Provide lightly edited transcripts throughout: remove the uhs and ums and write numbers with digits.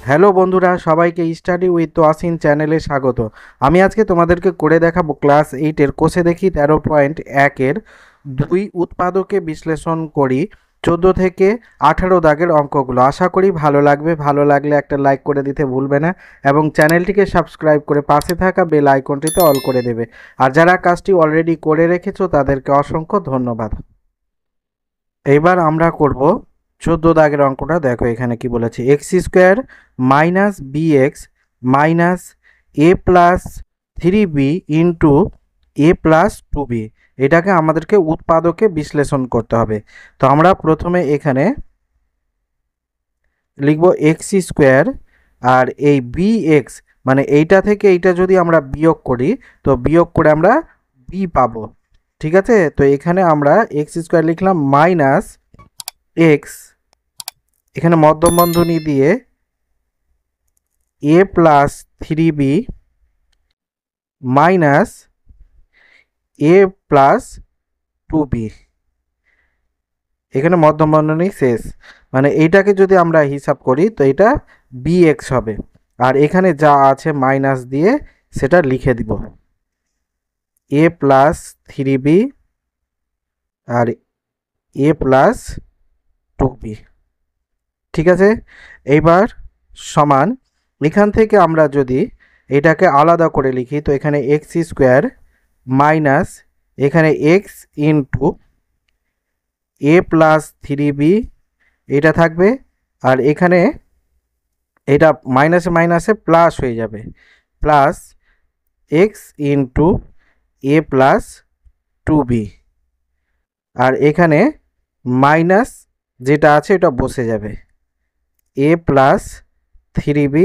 Hello বন্ধুরা, সবাইকে study with Toyasin চ্যানেলে স্বাগত। আমি আজকে তোমাদেরকে করে দেখাবো ক্লাস 8-এর কোষে দেখি 13.1-এর 2 উৎপাদকে বিশ্লেষণ করি 14 থেকে 18 দাগের অঙ্কগুলো। আশা করি ভালো লাগবে। ভালো লাগলে একটা লাইক করে দিতে ভুলবে না এবং চ্যানেলটিকে সাবস্ক্রাইব করে পাশে থাকা বেল আইকনটিতে অল করে দেবে। আর যারা কাজটি অলরেডি করে রেখেছো তাদেরকে অসংখ্য ধন্যবাদ। এইবার আমরা করব 14 দাগের অঙ্কটা। দেখো এখানে কি বলেছে, x square minus b x minus এ প্লাস 3b ইন্টু এ প্লাস 2b। এটাকে আমাদেরকে উৎপাদকে বিশ্লেষণ করতে হবে। তো আমরা প্রথমে এখানে লিখব এক্স স্কোয়ার, আর এই বি এক্স মানে এইটা থেকে এইটা যদি আমরা বিয়োগ করি তো বিয়োগ করে আমরা বি পাবো। ঠিক আছে, তো এখানে আমরা এক্স স্কোয়ার লিখলাম মাইনাস এক্স, এখানে মধ্যম বন্ধনী দিয়ে এ প্লাস 3b মাইনাস এ প্লাস 2b, এখানে মধ্যম বন্ধনী শেষ। মানে এইটাকে যদি আমরা হিসাব করি তো এটা bx হবে, আর এখানে যা আছে মাইনাস দিয়ে সেটা লিখে দিব এ প্লাস 3b আর এ প্লাস 2b। ঠিক আছে, এইবার সমান এখান থেকে আমরা যদি এটাকে আলাদা করে লিখি তো এখানে এক্স স্কোয়ার মাইনাস এখানে এক্স ইন্টু এ প্লাস 3b এটা থাকবে, আর এখানে এটা মাইনাসে মাইনাসে প্লাস হয়ে যাবে, প্লাস এক্স ইন্টু এ প্লাস 2b, আর এখানে মাইনাস যেটা আছে এটা বসে যাবে এ প্লাস 3b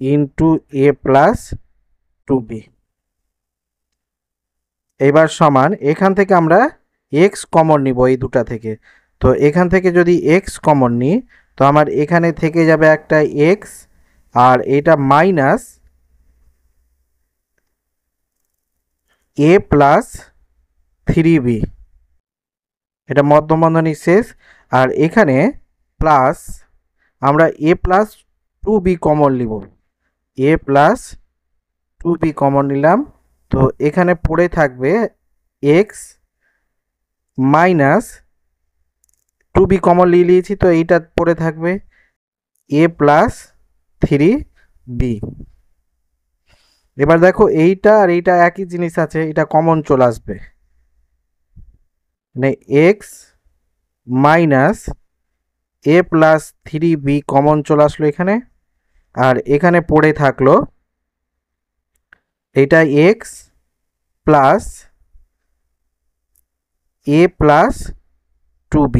ইন্টু এ প্লাস 2b। এবার সমান এখান থেকে আমরা এক্স কমন নিব এই দুটা থেকে। তো এখান থেকে যদি এক্স কমন নিই তো আমার এখানে থেকে যাবে একটা এক্স, আর এটা মাইনাস এ প্লাস 3b, এটা মধ্যম বন্ধনী শেষ। আর এখানে প্লাস আমরা এ প্লাস 2b কমন নিব, এ প্লাস 2b কমন নিলাম। তো এখানে পড়ে থাকবে এক্স মাইনাস 2b কমন নিয়েছি, তো এইটা পড়ে থাকবে এ প্লাস 3b। এবার দেখো এইটা আর এইটা একই জিনিস আছে, এটা কমন চলে আসবে, মানে এক্স মাইনাস এ প্লাস 3b কমন চলে আসলো এখানে, আর এখানে পড়ে থাকলো এটা এক্স প্লাস এ প্লাস 2b।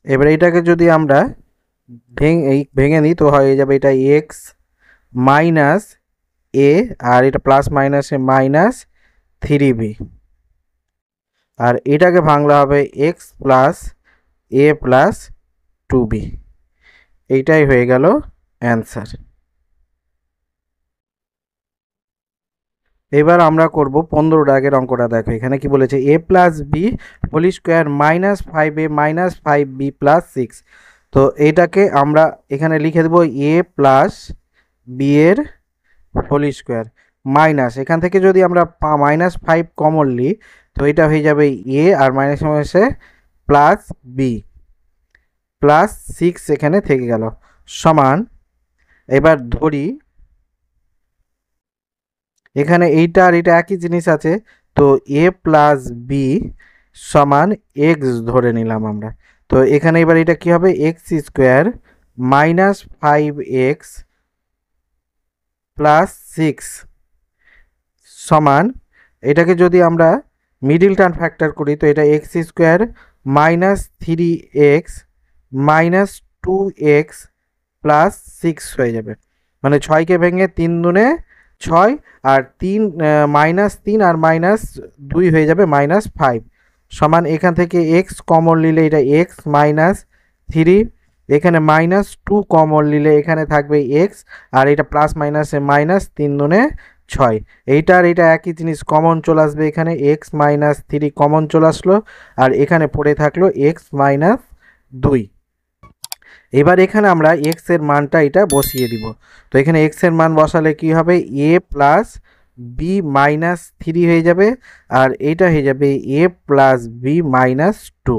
এবার এটাকে যদি আমরা ভেঙে নিই তো হয়ে যাবে এটা এক্স মাইনাস এ, আর এটা প্লাস মাইনাসে মাইনাস 3b, আর এটাকে ভাঙলা হবে এক্স প্লাস এ প্লাস 2b। এইটাই হয়ে গেল অ্যান্সার। এবার আমরা করব 15 দাগের অঙ্কটা। দেখো এখানে কি বলেছে, a plus b whole square minus 5a minus 5b plus 6। তো এইটাকে আমরা এখানে লিখে দেবো এ প্লাস বি এর হোল স্কোয়ার মাইনাস, এখান থেকে যদি আমরা -5 কমন নিই তো এটা হয়ে যাবে এ, আর মাইনাস মাইনাসে প্লাস বি প্লাস 6 এখানে থেকে গেল সমান। এবার ধরি এখানে এইটা আর এটা একই জিনিস আছে, তো এ প্লাস বি সমান এক্স ধরে নিলাম আমরা। তো এখানে এবার এটা কি হবে, x square minus 5x plus 6 সমান, এটাকে যদি আমরা মিডিল টার্ম ফ্যাক্টর করি তো এটা x square minus 3x minus 2x plus 6 হয়ে যাবে। মানে 6কে ভেঙে 3 দুনে 6, আর 3 -3 আর -2 হয়ে যাবে -5 সমান। এখান থেকে এক্স কমন নিলে এটা এক্স মাইনাস 3, এখানে -2 কমন নিলে এখানে থাকবে এক্স, আর এটা প্লাস মাইনাসে মাইনাস 3 দুনে 6। এইটা আর এটা একই জিনিস কমন চলে আসবে, এখানে এক্স মাইনাস 3 কমন চলে আসলো, আর এখানে পড়ে থাকলো এক্স মাইনাস 2। এবার এখানে আমরা এক্স এর মানটা এটা বসিয়ে দিব। তো এখানে এক্স এর মান বসালে কি হবে, এ প্লাস বি মাইনাস থ্রি হয়ে যাবে, আর এটা হয়ে যাবে এ প্লাস বি মাইনাস টু।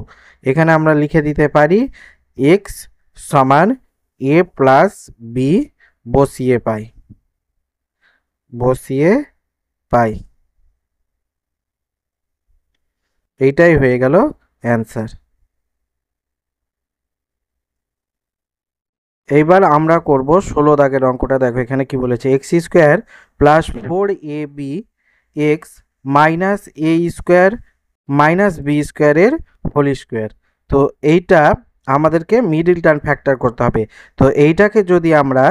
এখানে আমরা লিখে দিতে পারি এক্স সমান এ প্লাস বি বসিয়ে পাই, বসিয়ে পাই। এইটাই হয়ে গেল অ্যান্সার। এইবার আমরা করব 16 দাগের অঙ্কটা। দেখো এখানে কি বলেছে, x square plus four A B x minus a square minus B স্কোয়ারের হোল স্কোয়ার। তো এইটা আমাদেরকে মিডল টার্ম ফ্যাক্টর করতে হবে। তো এইটাকে যদি আমরা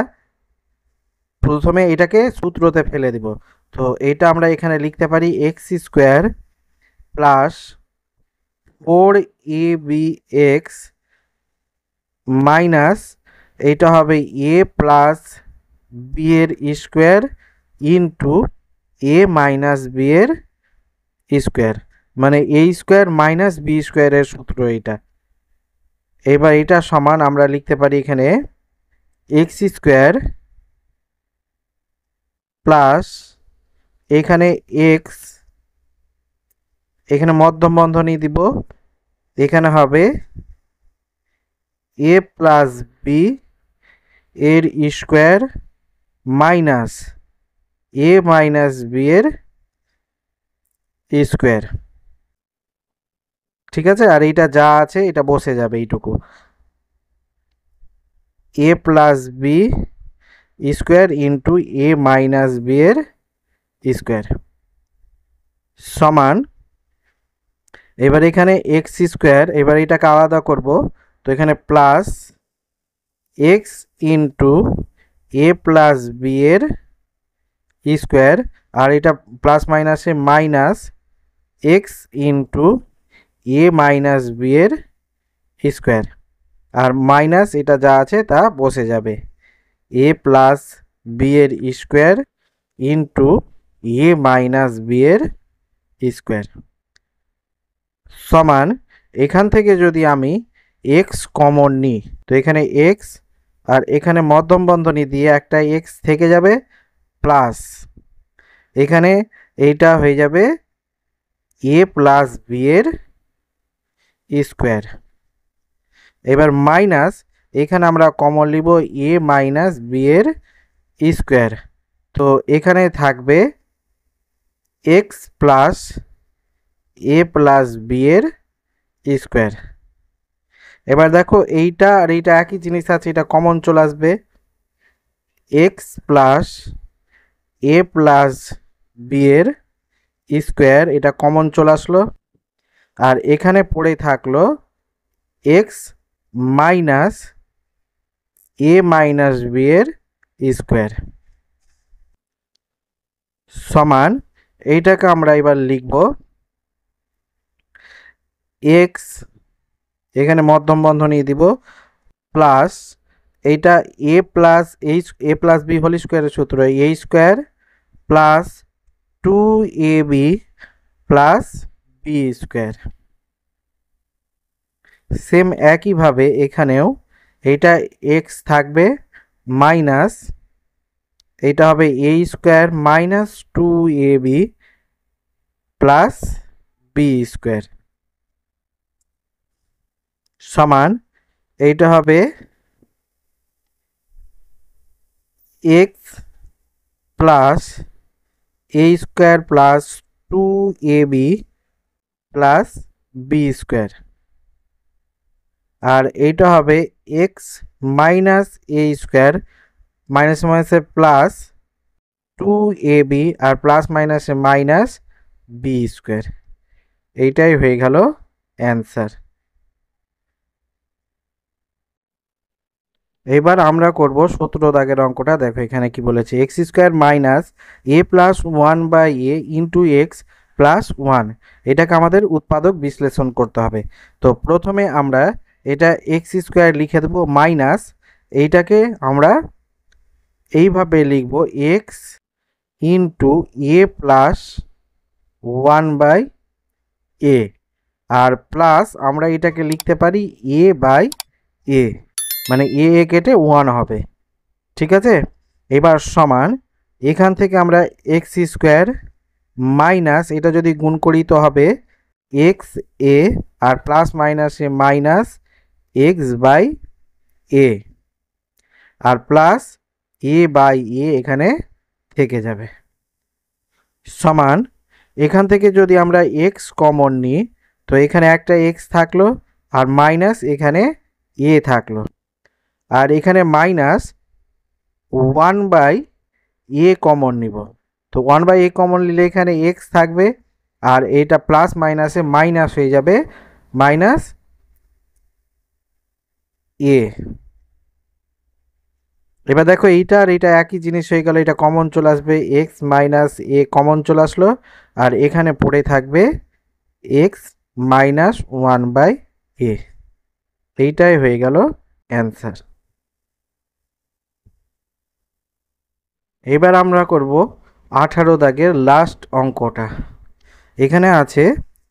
প্রথমে এটাকে সূত্রতে ফেলে দিব, তো এটা আমরা এখানে লিখতে পারি x square plus four A B x minus এইটা হবে এ প্লাস বি এর স্কোয়ার ইন্টু এ মাইনাস বি এর স্কোয়ার, মানে এ স্কোয়ার মাইনাস বি স্কোয়ারের সূত্র এইটা। এবার এটা সমান আমরা লিখতে পারি এখানে এক্স স্কোয়ার প্লাস এখানে এক্স, এখানে মধ্যম বন্ধনী দিব, এখানে হবে এ প্লাস বি এর স্কোয়ার মাইনাস এ মাইনাস বি এর স্কোয়ার। ঠিক আছে, আর এইটা যা আছে এটা বসে যাবে এইটুকু, এ প্লাস বি স্কোয়ার ইন্টু এ মাইনাস বি এর স্কোয়ার সমান। এবার এখানে এক্স স্কোয়ার, এবার এটাকে আলাদা করব, তো এখানে প্লাস এক্স ইন্টু এ প্লাস বি এর স্কোয়ার, আর এটা প্লাস মাইনাসে মাইনাস এক্স ইন্টু এ মাইনাস বি এর স্কোয়ার, আর মাইনাস এটা যা আছে তা বসে যাবে, এ প্লাস বি এর স্কোয়ার ইন্টু এ মাইনাস বি এর স্কোয়ার সমান। এখান থেকে যদি আমি এক্স কমন নিই, তো এখানে এক্স আর এখানে মধ্যম বন্ধনী দিয়ে একটা এক্স থেকে যাবে, প্লাস এখানে এইটা হয়ে যাবে এ প্লাস বি এর স্কোয়ার। এবার মাইনাস এখানে আমরা কমন নিব এ মাইনাস বি এর স্কোয়ার, তো এখানে থাকবে এক্স প্লাস এ প্লাস বি এর স্কোয়ার। এবার দেখো এইটা আর এইটা একই জিনিস আছে, এটা কমন চলে আসবে, এক্স প্লাস এ প্লাস বি এর স্কোয়ার, এটা কমন চলে আসলো, আর এখানে পড়ে থাকলো এক্স মাইনাস এ মাইনাস বি এর স্কোয়ার সমান। এইটাকে আমরা এবার লিখব এক্স, এখানে মধ্যম বন্ধনী দিব, প্লাস এইটা a plus h a plus b whole স্কোয়ারের সূত্র a square plus two a b plus b square. Same একইভাবে এখানেও এইটা এক্স থাকবে মাইনাস এইটা হবে a square minus two a b plus b square সমান। এইটা হবে x plus a square plus two a b plus b square, আর এইটা হবে x minus a square minus মাইনাসে প্লাস টু এ বি আর প্লাস মাইনাসে মাইনাস বি স্কোয়ার। এইটাই হয়ে গেল অ্যান্সার। এবার আমরা করব 17 দাগের অঙ্কটা। দেখো এখানে কি বলেছে, x square minus A plus one by A into x plus one, এটাকে আমাদের উৎপাদক বিশ্লেষণ করতে হবে। তো প্রথমে আমরা এটা এক্স স্কোয়ার লিখে দেবো মাইনাস এইটাকে আমরা এইভাবে লিখব x into A plus one by এ, আর প্লাস আমরা এটাকে লিখতে পারি এ বাই এ। মানে এ কেটে 1 হবে। ঠিক আছে, এবার সমান এখান থেকে আমরা এক্স স্কোয়ার মাইনাস এটা যদি গুণ করি তো হবে এক্স এ আর প্লাস মাইনাসে মাইনাস এক্স বাই এ আর প্লাস এ বাই এ এখানে থেকে যাবে সমান এখান থেকে যদি আমরা এক্স কমন নিই তো এখানে একটা এক্স থাকলো আর মাইনাস এখানে এ থাকলো আর এখানে মাইনাস 1 বাই এ কমন নিব। তো 1 বাই এ কমন নিলে এখানে এক্স থাকবে আর এটা প্লাস মাইনাসে মাইনাস হয়ে যাবে মাইনাস এ। এবার দেখো এইটা আর এটা একই জিনিস হয়ে গেল, এটা কমন চলে আসবে এক্স মাইনাস এ কমন চলে আসলো আর এখানে পড়ে থাকবে এক্স মাইনাস 1 বাই এ। এইটাই হয়ে গেল অ্যান্সার। এবার আমরা করব 18 দাগের লাস্ট অঙ্কটা। এখানে আছে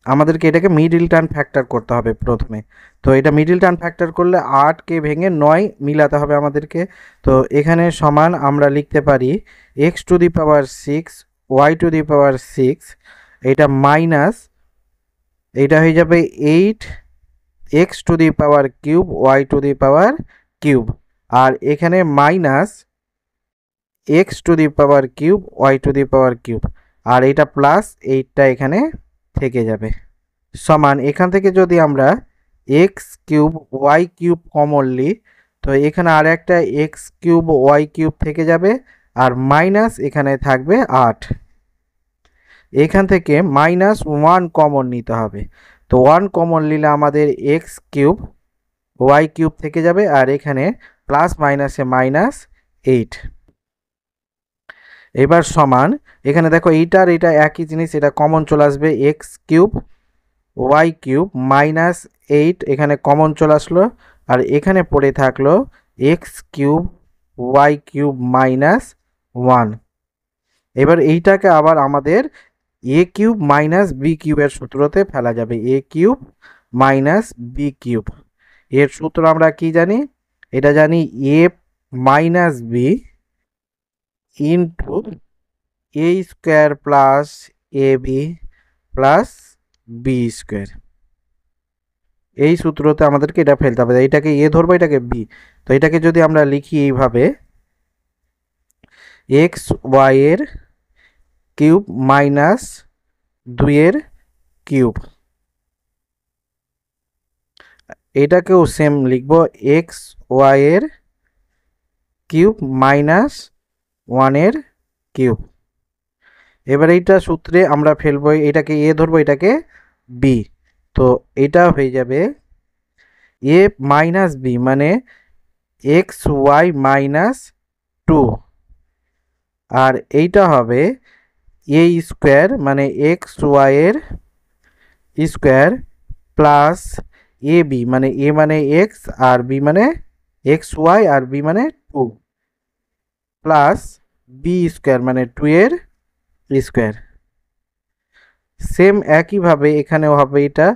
আমাদেরকে এটাকে মিডল টার্ম ফ্যাক্টর করতে হবে প্রথমে। তো এটা মিডল টার্ম ফ্যাক্টর করলে 8কে ভেঙে 9 মিলাতে হবে আমাদেরকে। তো এখানে সমান আমরা লিখতে পারি x to the power 6 y to the power 6 এটা মাইনাস এইটা হয়ে যাবে 8 x to the power cube y to the power cube আর এখানে minus x to the power cube y to the power cube আর এটা প্লাস 8টা এখানে থেকে যাবে সমান এখান থেকে যদি আমরা x cube y cube common নিই তো এখানে আর একটা এক্স কিউব ওয়াই কিউব থেকে যাবে আর মাইনাস এখানে থাকবে 8। এখান থেকে মাইনাস 1 কমন নিতে হবে। তো 1 কমন নিলে আমাদের এক্স কিউব ওয়াই কিউব থেকে যাবে আর এখানে প্লাস মাইনাসে মাইনাস 8। এবার সমান এখানে দেখো এইটা আর এটা একই জিনিস, এটা কমন চলে আসবে x cube y cube minus 8 এখানে কমন চলে আসলো আর এখানে পড়ে থাকলো x cube y cube minus 1। এবার এইটাকে আবার আমাদের এ কিউব মাইনাস বি কিউবের সূত্রতে ফেলা যাবে এ কিউব মাইনাস বি কিউব। এর সূত্র আমরা কি জানি, এটা জানি এ মাইনাস বি ইন্টু এ স্কোয়ার প্লাস এ বি প্লাস বি স্কোয়ার। এই সূত্রতে আমাদেরকে এটা ফেলতে হবে, এইটাকে এ ধরবো এটাকে বি। তো এটাকে যদি আমরা লিখি এইভাবে এক্স ওয়াই এর কিউব মাইনাস 2 এর কিউব, এটাকেও সেম লিখবো এক্স ওয়াই এর কিউব মাইনাস 1 এর কিউব। এবার এইটা সূত্রে আমরা ফেলবো, এটাকে এ ধরবো এটাকে বি। তো এটা হয়ে যাবে এ মাইনাস বি মানে এক্স ওয়াই মাইনাস 2 আর এইটা হবে এ স্কোয়ার মানে এক্স ওয়াই এর স্কোয়ার প্লাস এ বি মানে এ মানে এক্স আর বি মানে এক্স ওয়াই আর বি মানে 2 প্লাস বি স্কোয়ার মানে 2 এর স্কোয়ার। সেম একইভাবে এখানেও হবে এটা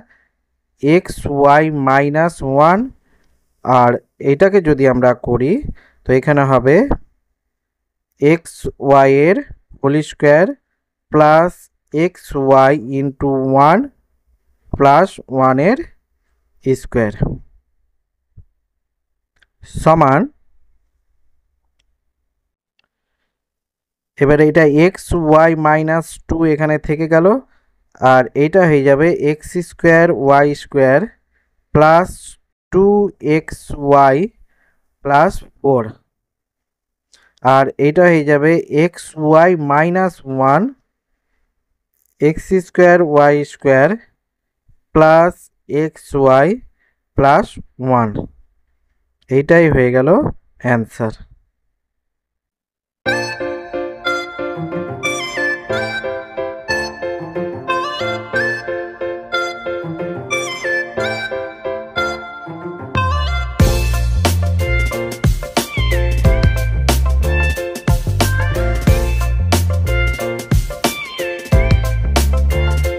এক্স ওয়াই মাইনাস 1 আর এটাকে যদি আমরা করি তো এখানে হবে এক্স ওয়াই এর whole square plus x y into 1 plus 1 এর স্কোয়ার সমান এবারে এটা এক্স ওয়াই মাইনাস 2 এখানে থেকে গেল আর এটা হয়ে যাবে x square y square plus 2x y plus 4 আর এটা হয়ে যাবে x y minus 1 x square y square plus x y plus 1। এইটাই হয়ে গেল অ্যান্সার।